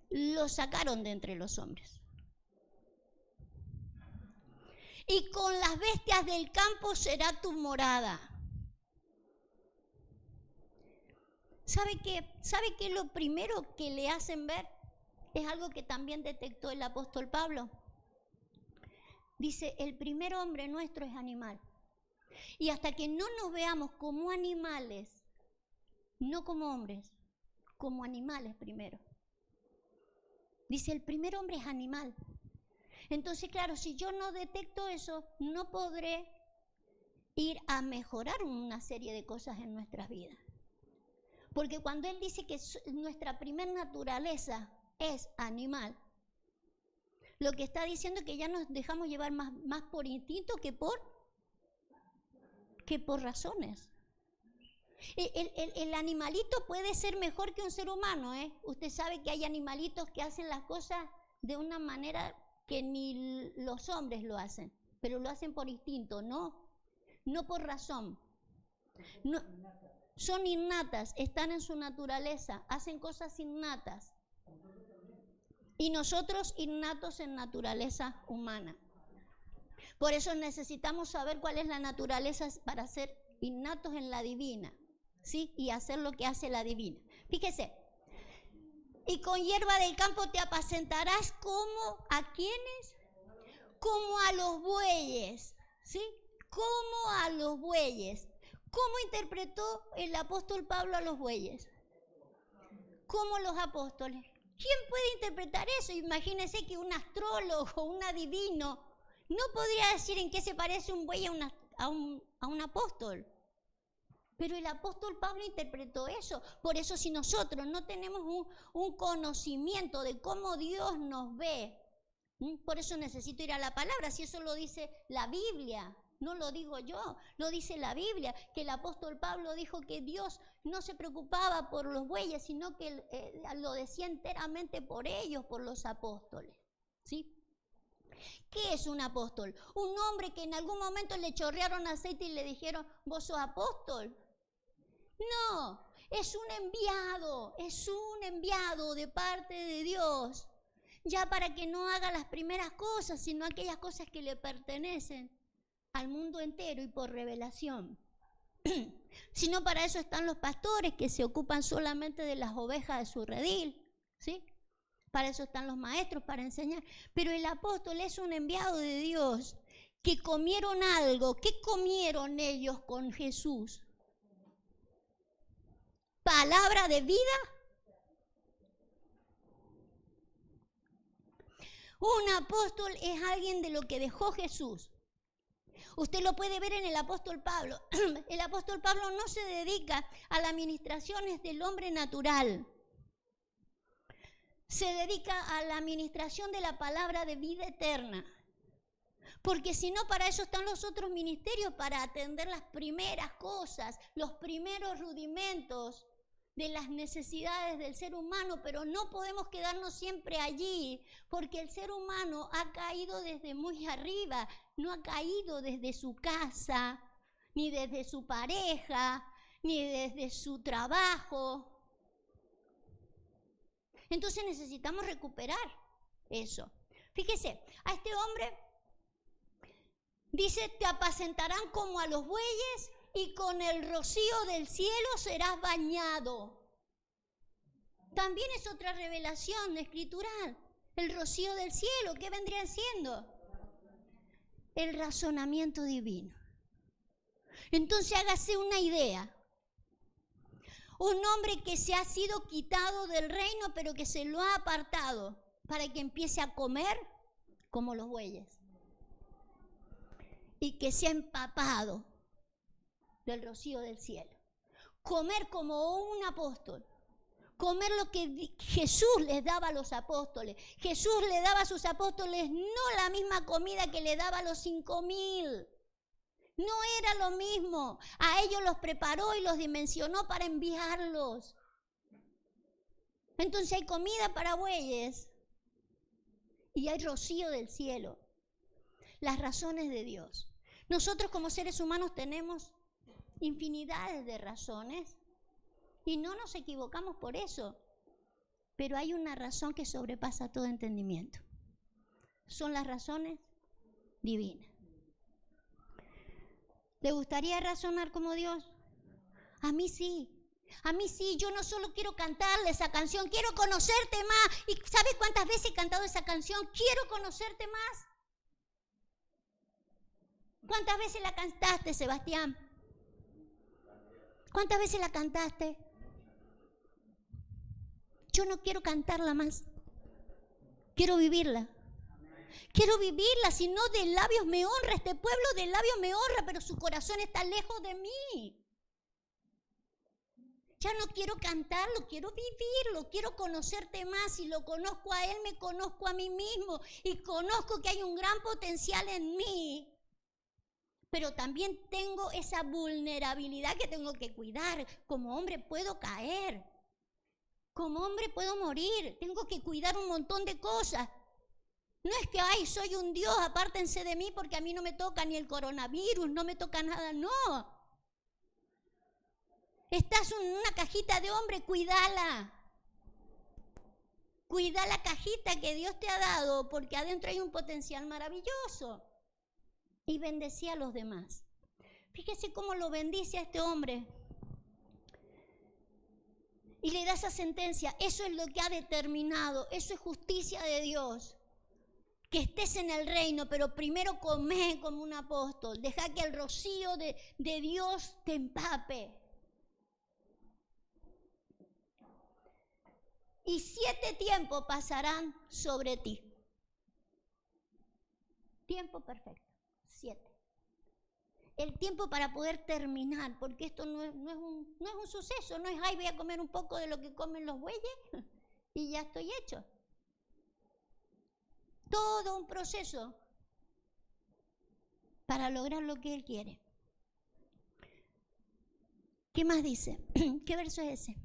lo sacaron de entre los hombres. Y con las bestias del campo será tu morada. ¿Sabe qué? Lo primero que le hacen ver es algo que también detectó el apóstol Pablo. dice, el primer hombre nuestro es animal. Y hasta que no nos veamos como animales, no como hombres, como animales primero. Dice, el primer hombre es animal. Entonces, claro, si yo no detecto eso, no podré ir a mejorar una serie de cosas en nuestras vidas. Porque cuando Él dice que nuestra primer naturaleza es animal, lo que está diciendo es que ya nos dejamos llevar más por instinto que por razones. El animalito puede ser mejor que un ser humano, ¿eh? Usted sabe que hay animalitos que hacen las cosas de una manera que ni los hombres lo hacen, pero lo hacen por instinto, no por razón. No, son innatas, están en su naturaleza, hacen cosas innatas. Y nosotros innatos en naturaleza humana. Por eso necesitamos saber cuál es la naturaleza para ser innatos en la divina, ¿sí? Y hacer lo que hace la divina. Fíjese, y con hierba del campo te apacentarás como a quiénes, como a los bueyes, ¿sí? Como a los bueyes. ¿Cómo interpretó el apóstol Pablo a los bueyes? Como los apóstoles. ¿Quién puede interpretar eso? Imagínense que un astrólogo, un adivino, no podría decir en qué se parece un buey a un apóstol. Pero el apóstol Pablo interpretó eso. Por eso si nosotros no tenemos un conocimiento de cómo Dios nos ve, por eso necesito ir a la palabra, si eso lo dice la Biblia. No lo digo yo, lo dice la Biblia, que el apóstol Pablo dijo que Dios no se preocupaba por los bueyes, sino que lo decía enteramente por ellos, por los apóstoles, ¿sí? ¿Qué es un apóstol? Un hombre que en algún momento le chorrearon aceite y le dijeron, ¿vos sos apóstol? No, es un enviado de parte de Dios, ya para que no haga las primeras cosas, sino aquellas cosas que le pertenecen al mundo entero y por revelación. Sino para eso están los pastores que se ocupan solamente de las ovejas de su redil, ¿sí? Para eso están los maestros, para enseñar. Pero el apóstol es un enviado de Dios que comieron algo. ¿Qué comieron ellos con Jesús? ¿Palabra de vida? Un apóstol es alguien de lo que dejó Jesús. Usted lo puede ver en el apóstol Pablo. El apóstol Pablo no se dedica a las administraciones del hombre natural. Se dedica a la administración de la palabra de vida eterna. Porque si no, para eso están los otros ministerios, para atender las primeras cosas, los primeros rudimentos de las necesidades del ser humano, pero no podemos quedarnos siempre allí, porque el ser humano ha caído desde muy arriba, no ha caído desde su casa, ni desde su pareja, ni desde su trabajo. Entonces necesitamos recuperar eso. Fíjese, a este hombre dice, te apacentarán como a los bueyes y con el rocío del cielo serás bañado. También es otra revelación escritural. El rocío del cielo, ¿qué vendría siendo? El razonamiento divino. Entonces hágase una idea. Un hombre que se ha sido quitado del reino, pero que se lo ha apartado para que empiece a comer como los bueyes. Y que se ha empapado del rocío del cielo. Comer como un apóstol. Comer lo que Jesús les daba a los apóstoles. Jesús le daba a sus apóstoles no la misma comida que le daba a los 5,000. No era lo mismo. A ellos los preparó y los dimensionó para enviarlos. Entonces hay comida para bueyes y hay rocío del cielo. Las razones de Dios. Nosotros como seres humanos tenemos infinidades de razones y no nos equivocamos por eso. Pero hay una razón que sobrepasa todo entendimiento. Son las razones divinas. ¿Le gustaría razonar como Dios? A mí sí. A mí sí, yo no solo quiero cantarle esa canción, quiero conocerte más. ¿Y sabes cuántas veces he cantado esa canción? Quiero conocerte más. ¿Cuántas veces la cantaste, Sebastián? ¿Cuántas veces la cantaste? Yo no quiero cantarla más. Quiero vivirla. Quiero vivirla, si no de labios me honra, este pueblo de labios me honra, pero su corazón está lejos de mí. Ya no quiero cantarlo, quiero vivirlo, quiero conocerte más. Si lo conozco a Él, me conozco a mí mismo y conozco que hay un gran potencial en mí. Pero también tengo esa vulnerabilidad que tengo que cuidar. Como hombre puedo caer, como hombre puedo morir, tengo que cuidar un montón de cosas. No es que, ay, soy un Dios, apártense de mí porque a mí no me toca ni el coronavirus, no me toca nada, no. Estás en una cajita de hombre, cuídala. Cuida la cajita que Dios te ha dado porque adentro hay un potencial maravilloso. Y bendecí a los demás. Fíjese cómo lo bendice a este hombre. Y le da esa sentencia. Eso es lo que ha determinado. Eso es justicia de Dios. Que estés en el reino, pero primero come como un apóstol. Deja que el rocío de Dios te empape. Y 7 tiempos pasarán sobre ti. Tiempo perfecto. 7. El tiempo para poder terminar, porque esto no es un suceso, no es, ay, voy a comer un poco de lo que comen los bueyes y ya estoy hecho. Todo un proceso para lograr lo que Él quiere. ¿Qué más dice? ¿Qué verso es ese?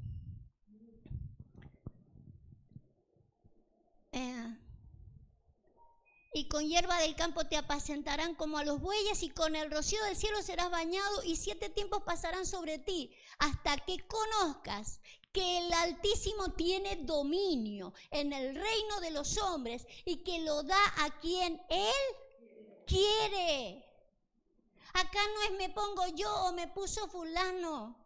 Y con hierba del campo te apacentarán como a los bueyes, y con el rocío del cielo serás bañado, y 7 tiempos pasarán sobre ti, hasta que conozcas que el Altísimo tiene dominio en el reino de los hombres, y que lo da a quien Él quiere. Acá no es me pongo yo o me puso fulano.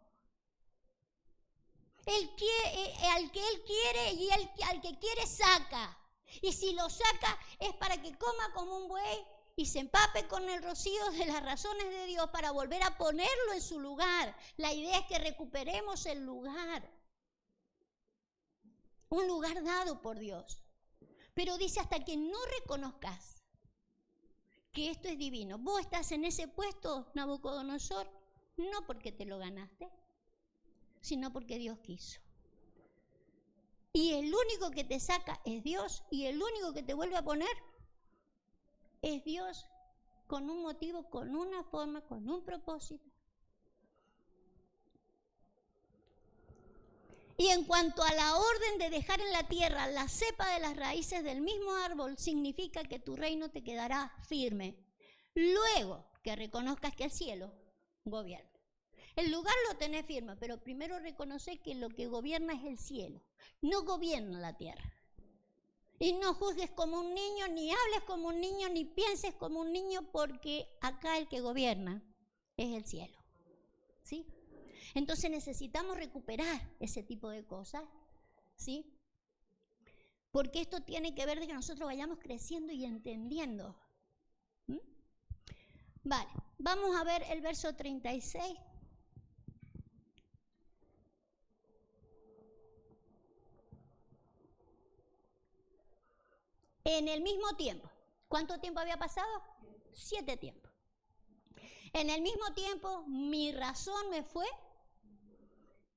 Al que Él quiere y al que quiere saca. Y si lo saca es para que coma como un buey y se empape con el rocío de las razones de Dios para volver a ponerlo en su lugar. La idea es que recuperemos el lugar. Un lugar dado por Dios. Pero dice hasta que no reconozcas que esto es divino. Vos estás en ese puesto, Nabucodonosor, no porque te lo ganaste, sino porque Dios quiso. Y el único que te saca es Dios, y el único que te vuelve a poner es Dios, con un motivo, con una forma, con un propósito. Y en cuanto a la orden de dejar en la tierra la cepa de las raíces del mismo árbol, significa que tu reino te quedará firme. Luego que reconozcas que el cielo gobierna. El lugar lo tenés firme, pero primero reconoce que lo que gobierna es el cielo. No gobierna la tierra. Y no juzgues como un niño, ni hables como un niño, ni pienses como un niño, porque acá el que gobierna es el cielo. ¿Sí? Entonces necesitamos recuperar ese tipo de cosas, ¿sí? Porque esto tiene que ver de que nosotros vayamos creciendo y entendiendo. Vale, vamos a ver el verso 36. En el mismo tiempo. ¿Cuánto tiempo había pasado? 7 tiempos. En el mismo tiempo, mi razón me fue.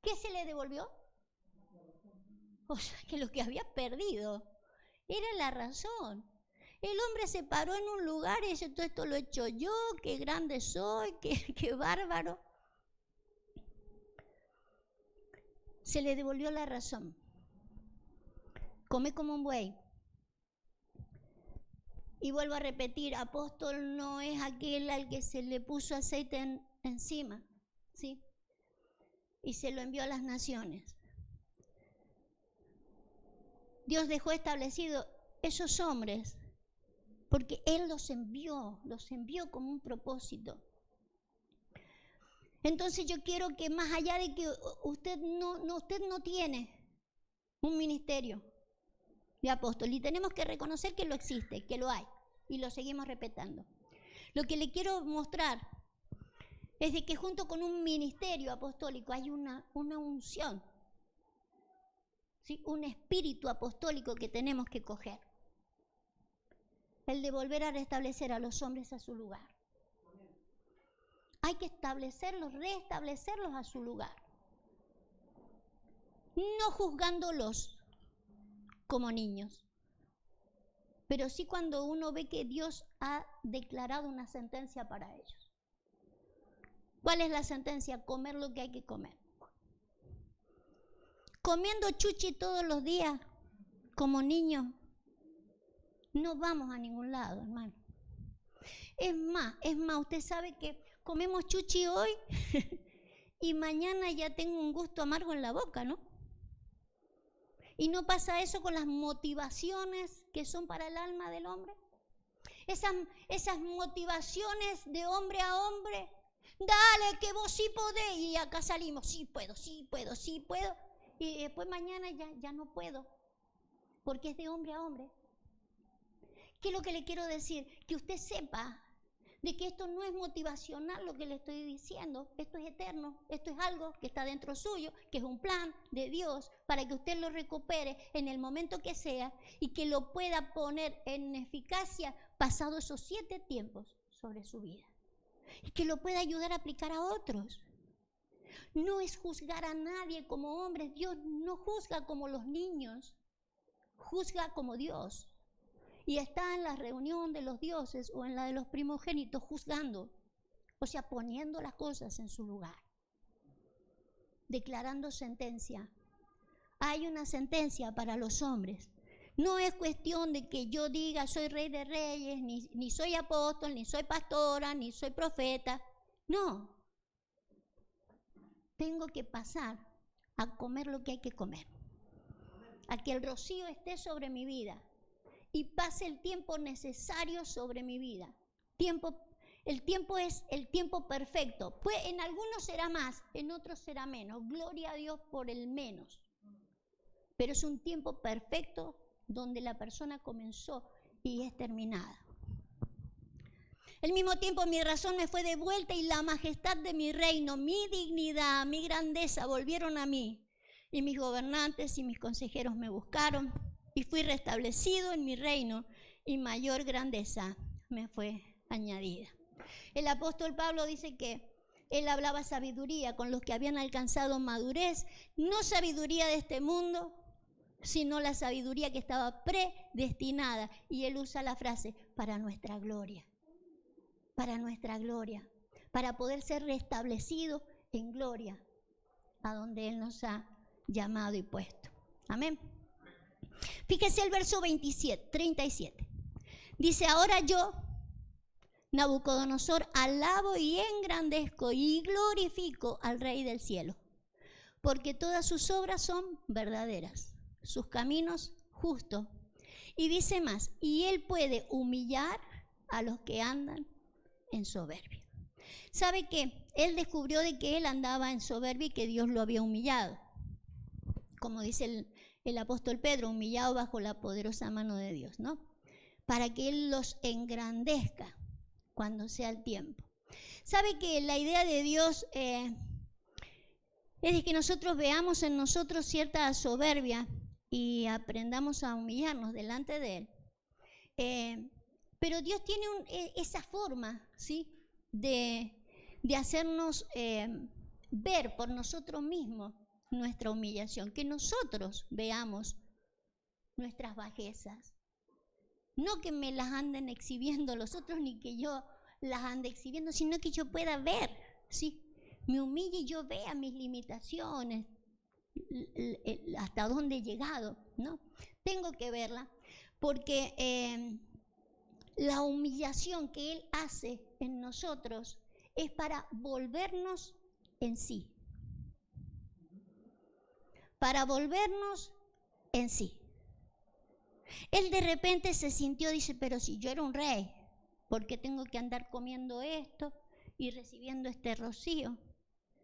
¿Qué se le devolvió? O sea, que lo que había perdido era la razón. El hombre se paró en un lugar y dice, todo esto lo he hecho yo, qué grande soy, qué bárbaro. Se le devolvió la razón. Come como un buey. Y vuelvo a repetir, apóstol no es aquel al que se le puso aceite encima, ¿sí? Y se lo envió a las naciones. Dios dejó establecido esos hombres porque Él los envió como un propósito. Entonces yo quiero que más allá de que usted no tiene un ministerio de apóstol, y tenemos que reconocer que lo existe, que lo hay, y lo seguimos respetando. Lo que le quiero mostrar es de que junto con un ministerio apostólico hay una unción, ¿sí? Un espíritu apostólico que tenemos que coger. El de volver a restablecer a los hombres a su lugar. Hay que establecerlos, restablecerlos a su lugar. No juzgándolos como niños, pero sí cuando uno ve que Dios ha declarado una sentencia para ellos. ¿Cuál es la sentencia? Comer lo que hay que comer. Comiendo chuchi todos los días, como niños, no vamos a ningún lado, hermano. Es más, usted sabe que comemos chuchi hoy y mañana ya tengo un gusto amargo en la boca, ¿no? ¿Y no pasa eso con las motivaciones que son para el alma del hombre? Esas motivaciones de hombre a hombre. Dale, que vos sí podés. Y acá salimos, sí puedo, sí puedo, sí puedo. Y después mañana ya no puedo. Porque es de hombre a hombre. ¿Qué es lo que le quiero decir? Que usted sepa de que esto no es motivacional lo que le estoy diciendo. Esto es eterno, esto es algo que está dentro suyo, que es un plan de Dios para que usted lo recupere en el momento que sea y que lo pueda poner en eficacia pasado esos 7 tiempos sobre su vida. Y que lo pueda ayudar a aplicar a otros. No es juzgar a nadie como hombres. Dios no juzga como los niños, juzga como Dios. Y está en la reunión de los dioses o en la de los primogénitos juzgando, o sea, poniendo las cosas en su lugar, declarando sentencia. Hay una sentencia para los hombres. No es cuestión de que yo diga soy rey de reyes, ni soy apóstol, ni soy pastora, ni soy profeta. No. Tengo que pasar a comer lo que hay que comer, a que el rocío esté sobre mi vida y pase el tiempo necesario sobre mi vida. El tiempo es el tiempo perfecto. Pues en algunos será más, en otros será menos. Gloria a Dios por el menos. Pero es un tiempo perfecto donde la persona comenzó y es terminada. Al mismo tiempo mi razón me fue devuelta y la majestad de mi reino, mi dignidad, mi grandeza volvieron a mí. Y mis gobernantes y mis consejeros me buscaron. Y fui restablecido en mi reino y mayor grandeza me fue añadida. El apóstol Pablo dice que él hablaba sabiduría con los que habían alcanzado madurez, no sabiduría de este mundo, sino la sabiduría que estaba predestinada. Y él usa la frase, para nuestra gloria, para poder ser restablecidos en gloria, a donde él nos ha llamado y puesto. Amén. Fíjese el verso 37. Dice, ahora yo, Nabucodonosor, alabo y engrandezco y glorifico al Rey del cielo, porque todas sus obras son verdaderas, sus caminos justos. Y dice más, y él puede humillar a los que andan en soberbia. ¿Sabe qué? Él descubrió de que él andaba en soberbia y que Dios lo había humillado. Como dice el apóstol Pedro, humillado bajo la poderosa mano de Dios, ¿no? Para que Él los engrandezca cuando sea el tiempo. ¿Sabe que la idea de Dios es de que nosotros veamos en nosotros cierta soberbia y aprendamos a humillarnos delante de Él? Pero Dios tiene esa forma, ¿sí? de hacernos ver por nosotros mismos nuestra humillación, que nosotros veamos nuestras bajezas. No que me las anden exhibiendo los otros, ni que yo las ande exhibiendo, sino que yo pueda ver, ¿sí? Me humille y yo vea mis limitaciones, hasta dónde he llegado, ¿no? Tengo que verla, porque la humillación que Él hace en nosotros es para volvernos en sí. Para volvernos en sí. Él de repente se sintió, dice, pero si yo era un rey, ¿por qué tengo que andar comiendo esto y recibiendo este rocío?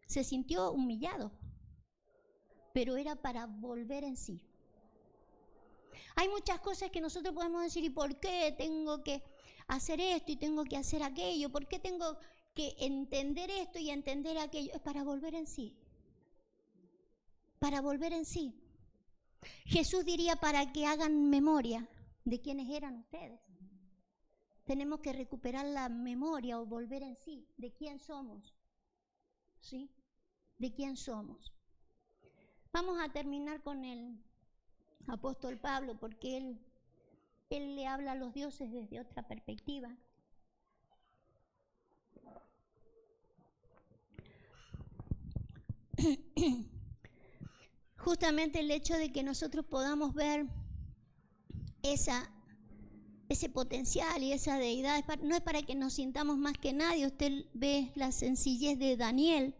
Se sintió humillado, pero era para volver en sí. Hay muchas cosas que nosotros podemos decir, ¿y por qué tengo que hacer esto y tengo que hacer aquello? ¿Por qué tengo que entender esto y entender aquello? Es para volver en sí. Para volver en sí. Jesús diría para que hagan memoria de quiénes eran ustedes. Tenemos que recuperar la memoria o volver en sí de quién somos. ¿Sí? De quién somos. Vamos a terminar con el apóstol Pablo porque él le habla a los dioses desde otra perspectiva. Justamente el hecho de que nosotros podamos ver ese potencial y esa deidad, no es para que nos sintamos más que nadie. Usted ve la sencillez de Daniel,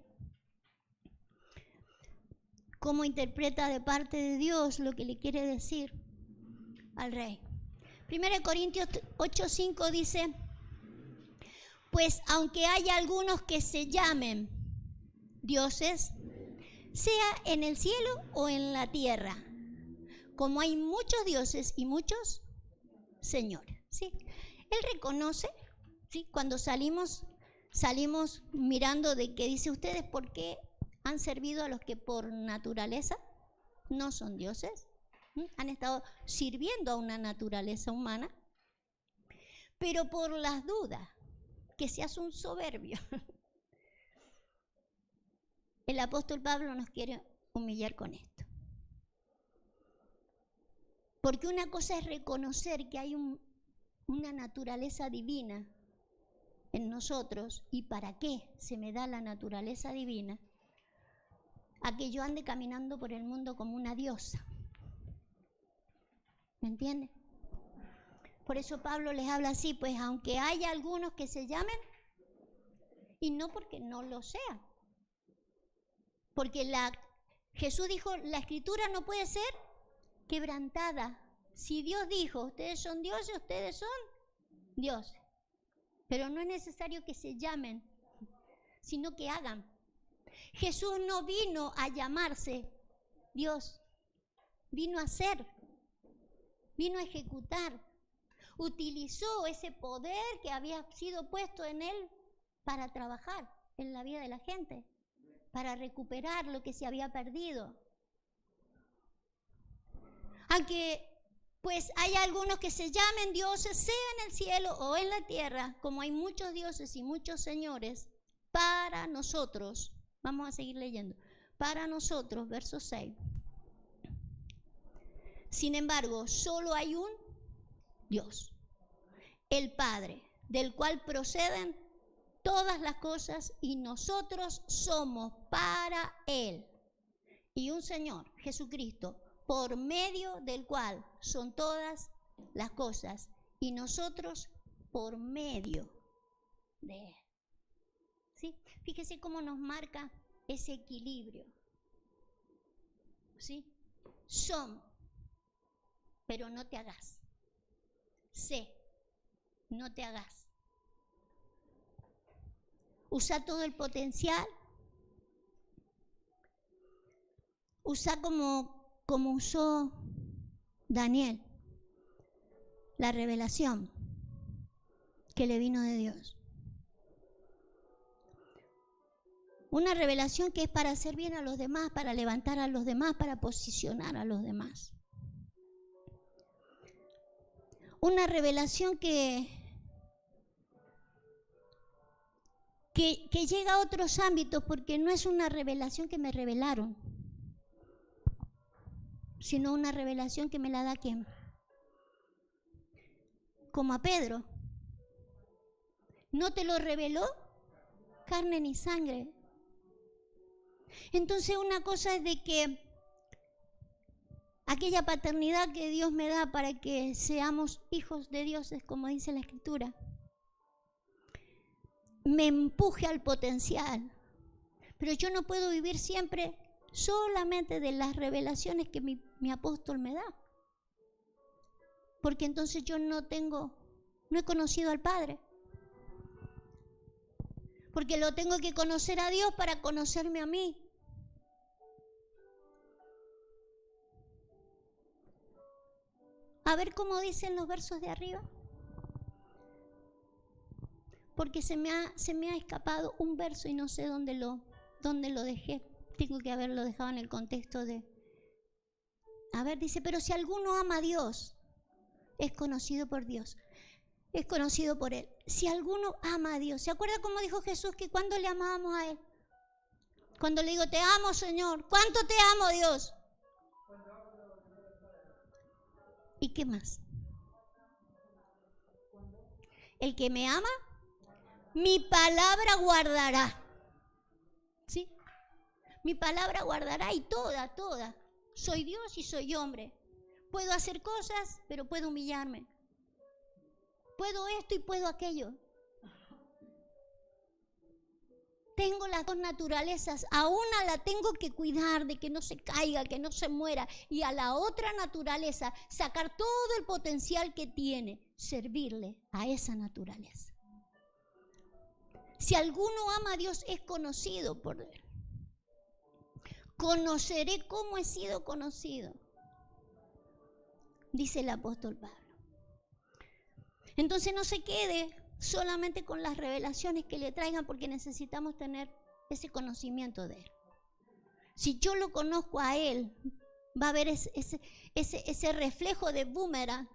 cómo interpreta de parte de Dios lo que le quiere decir al rey. 1 Corintios 8:5 dice, pues aunque haya algunos que se llamen dioses, sea en el cielo o en la tierra, como hay muchos dioses y muchos señores. ¿Sí? Él reconoce, ¿sí? Cuando salimos mirando de que dice, ustedes por qué han servido a los que por naturaleza no son dioses. Han estado sirviendo a una naturaleza humana, pero por las dudas, que seas un soberbio. El apóstol Pablo nos quiere humillar con esto. Porque una cosa es reconocer que hay una naturaleza divina en nosotros, y para qué se me da la naturaleza divina, a que yo ande caminando por el mundo como una diosa. ¿Me entiende? Por eso Pablo les habla así, pues aunque haya algunos que se llamen, y no porque no lo sean. Porque Jesús dijo, la escritura no puede ser quebrantada. Si Dios dijo, ustedes son dioses, ustedes son dioses. Pero no es necesario que se llamen, sino que hagan. Jesús no vino a llamarse Dios, vino a ser, vino a ejecutar. Utilizó ese poder que había sido puesto en él para trabajar en la vida de la gente, para recuperar lo que se había perdido. Aunque pues hay algunos que se llamen dioses, sea en el cielo o en la tierra, como hay muchos dioses y muchos señores, para nosotros, vamos a seguir leyendo, para nosotros, verso 6. Sin embargo, solo hay un Dios, el Padre, del cual proceden todas las cosas y nosotros somos para Él. Y un Señor, Jesucristo, por medio del cual son todas las cosas y nosotros por medio de Él. ¿Sí? Fíjese cómo nos marca ese equilibrio. ¿Sí? Son, pero no te hagas. Sé, no te hagas. Usa todo el potencial. Usa como usó Daniel la revelación que le vino de Dios. Una revelación que es para hacer bien a los demás, para levantar a los demás, para posicionar a los demás. Una revelación que llega a otros ámbitos, porque no es una revelación que me revelaron, sino una revelación que me la da ¿quién? Como a Pedro. No te lo reveló carne ni sangre. Entonces una cosa es de que aquella paternidad que Dios me da para que seamos hijos de Dios, es como dice la Escritura, me empuje al potencial. Pero yo no puedo vivir siempre solamente de las revelaciones que mi apóstol me da. Porque entonces yo no he conocido al Padre. Porque lo tengo que conocer a Dios para conocerme a mí. A ver cómo dicen los versos de arriba. porque se me ha escapado un verso y no sé dónde lo dejé. Tengo que haberlo dejado en el contexto de... A ver, dice, pero si alguno ama a Dios, es conocido por Dios, es conocido por Él. Si alguno ama a Dios, ¿se acuerda cómo dijo Jesús que cuando le amábamos a Él? Cuando le digo, te amo, Señor, ¿cuánto te amo, Dios? ¿Y qué más? El que me ama, mi palabra guardará. ¿Sí? Mi palabra guardará y toda. Soy Dios y soy hombre. Puedo hacer cosas, pero puedo humillarme. Puedo esto y puedo aquello. Tengo las dos naturalezas. A una la tengo que cuidar de que no se caiga, que no se muera. Y a la otra naturaleza sacar todo el potencial que tiene. Servirle a esa naturaleza. Si alguno ama a Dios, es conocido por Él. Conoceré cómo he sido conocido, dice el apóstol Pablo. Entonces no se quede solamente con las revelaciones que le traigan, porque necesitamos tener ese conocimiento de Él. Si yo lo conozco a Él, va a haber ese reflejo de boomerang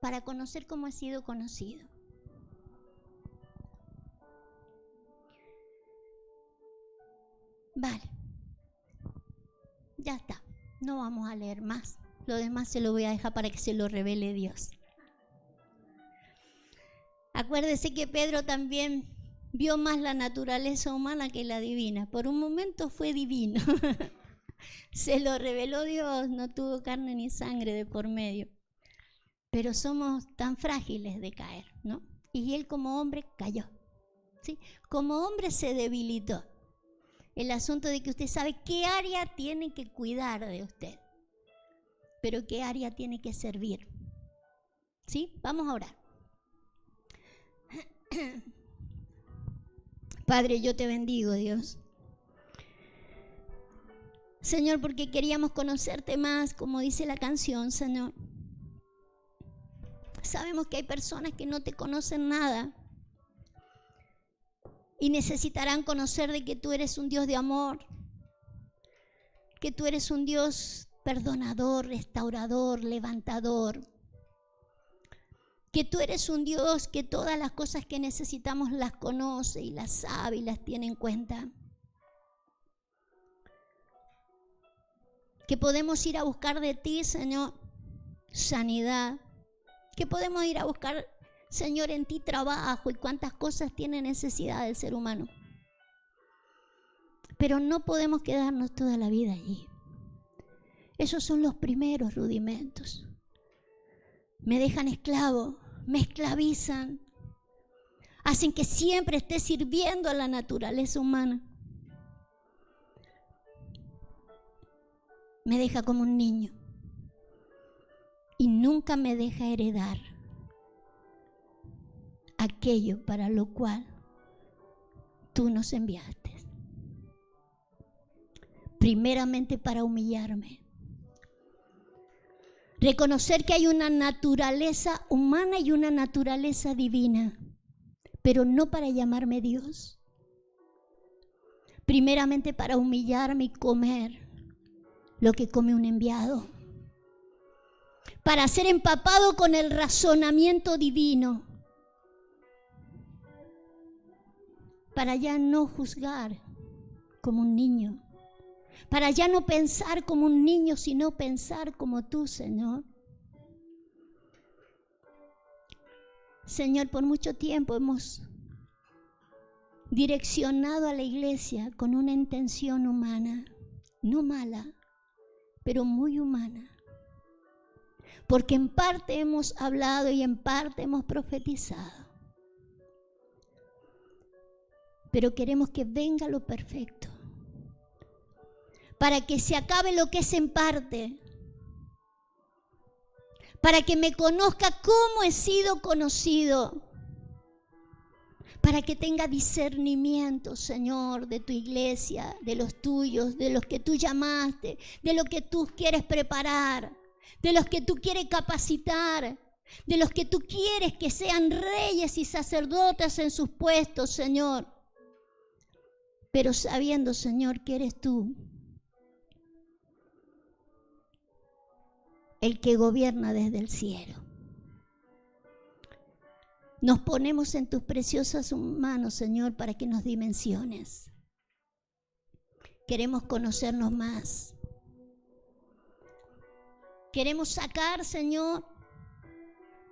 para conocer cómo he sido conocido. Vale. Ya está, no vamos a leer más. Lo demás se lo voy a dejar para que se lo revele Dios. Acuérdese que Pedro también vio más la naturaleza humana que la divina. Por un momento fue divino. Se lo reveló Dios, no tuvo carne ni sangre de por medio. Pero somos tan frágiles de caer, ¿no? Y él como hombre cayó, ¿sí? Como hombre se debilitó. El asunto de que usted sabe qué área tiene que cuidar de usted, pero qué área tiene que servir. ¿Sí? Vamos a orar. Padre, yo te bendigo, Dios. Señor, porque queríamos conocerte más, como dice la canción, Señor. Sabemos que hay personas que no te conocen nada. Y necesitarán conocer de que tú eres un Dios de amor, que tú eres un Dios perdonador, restaurador, levantador, que tú eres un Dios que todas las cosas que necesitamos las conoce y las sabe y las tiene en cuenta. Que podemos ir a buscar de ti, Señor, sanidad, que podemos ir a buscar, Señor, en ti trabajo y cuántas cosas tiene necesidad del ser humano. Pero no podemos quedarnos toda la vida allí. Esos son los primeros rudimentos. Me dejan esclavo, me esclavizan, hacen que siempre esté sirviendo a la naturaleza humana. Me deja como un niño y nunca me deja heredar aquello para lo cual tú nos enviaste. Primeramente para humillarme. Reconocer que hay una naturaleza humana y una naturaleza divina, pero no para llamarme Dios. Primeramente para humillarme y comer lo que come un enviado. Para ser empapado con el razonamiento divino. Para ya no juzgar como un niño. Para ya no pensar como un niño, sino pensar como tú, Señor. Señor, por mucho tiempo hemos direccionado a la iglesia con una intención humana, no mala, pero muy humana. Porque en parte hemos hablado y en parte hemos profetizado. Pero queremos que venga lo perfecto. Para que se acabe lo que es en parte. Para que me conozca cómo he sido conocido. Para que tenga discernimiento, Señor, de tu iglesia, de los tuyos, de los que tú llamaste, de lo que tú quieres preparar, de los que tú quieres capacitar. de los que tú quieres que sean reyes y sacerdotes en sus puestos, Señor. Pero sabiendo, Señor, que eres tú el que gobierna desde el cielo. Nos ponemos en tus preciosas manos, Señor, para que nos dimensiones. Queremos conocernos más. Queremos sacar, Señor,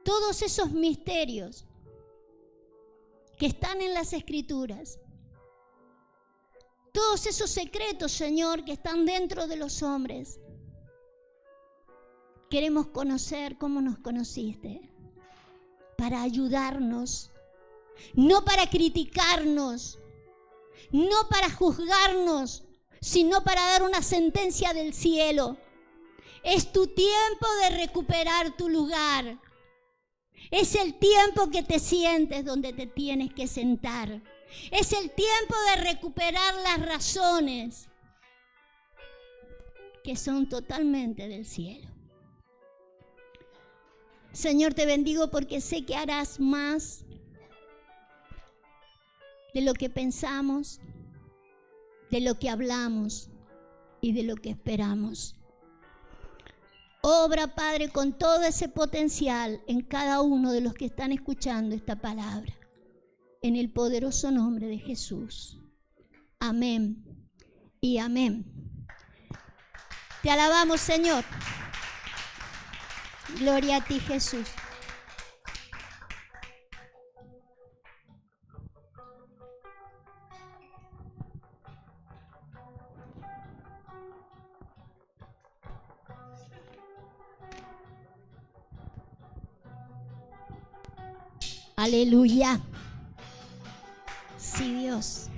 todos esos misterios que están en las Escrituras. Todos esos secretos, Señor, que están dentro de los hombres. Queremos conocer cómo nos conociste, para ayudarnos, no para criticarnos, no para juzgarnos, sino para dar una sentencia del cielo. Es tu tiempo de recuperar tu lugar. Es el tiempo que te sientes donde te tienes que sentar. Es el tiempo de recuperar las razones que son totalmente del cielo. Señor, te bendigo porque sé que harás más de lo que pensamos, de lo que hablamos y de lo que esperamos. Obra, Padre, con todo ese potencial en cada uno de los que están escuchando esta palabra. En el poderoso nombre de Jesús. Amén y amén. Te alabamos, Señor. Gloria a ti, Jesús. Aleluya. Sí, Dios.